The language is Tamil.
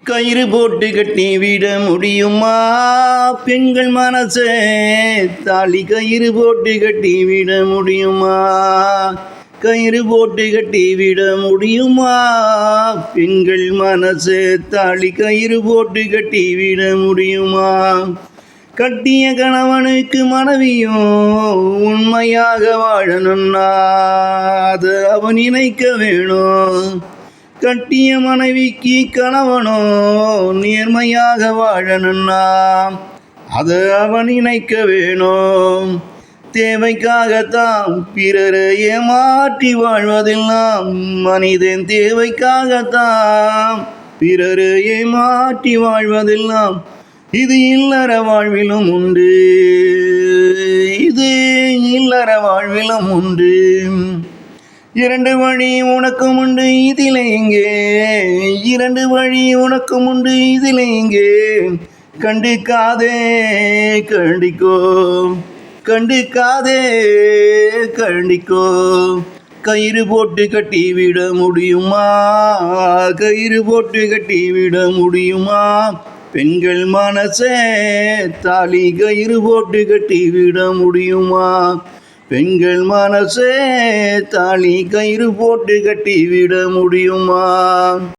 கயிறு போட்டு கட்டி விட முடியுமா பெண்கள் மனசே? தாலி கயிறு போட்டு கட்டி விட முடியுமா? கயிறு போட்டு கட்டி விட முடியுமா பெண்கள் மனசே? தாலி கயிறு போட்டு கட்டி விட முடியுமா? கட்டிய கணவனுக்கு மனைவியும் உண்மையாக வாழணும்னா அது அவன் நினைக்க வேணும். கட்டிய மனைவிக்கு கணவனோ நேர்மையாக வாழணும்னா அது அவன் நினைக்க வேணும். தேவைக்காகத்தான் பிறரை ஏமாற்றி வாழ்வதெல்லாம் மனிதன் தேவைக்காகத்தான் பிறரை ஏமாற்றி வாழ்வதெல்லாம் இது இல்லற வாழ்விலும் உண்டு, இது இல்லற வாழ்விலும் உண்டு. இரண்டு வழி உனக்கும் உண்டு இதில் எங்கே? இரண்டு வழி உனக்கும் உண்டு இதில் எங்கே? கண்டுக்காதே கண்டிக்கோ, கண்டுக்காதே கண்டிக்கோ. கயிறு போட்டு கட்டி விட முடியுமா? கயிறு போட்டு கட்டி விட முடியுமா பெண்கள் மனசே? தாலி கயிறு போட்டு கட்டி விட முடியுமா பெண்கள் மனசே? தாலி கயிறு போட்டு கட்டி விட முடியுமா?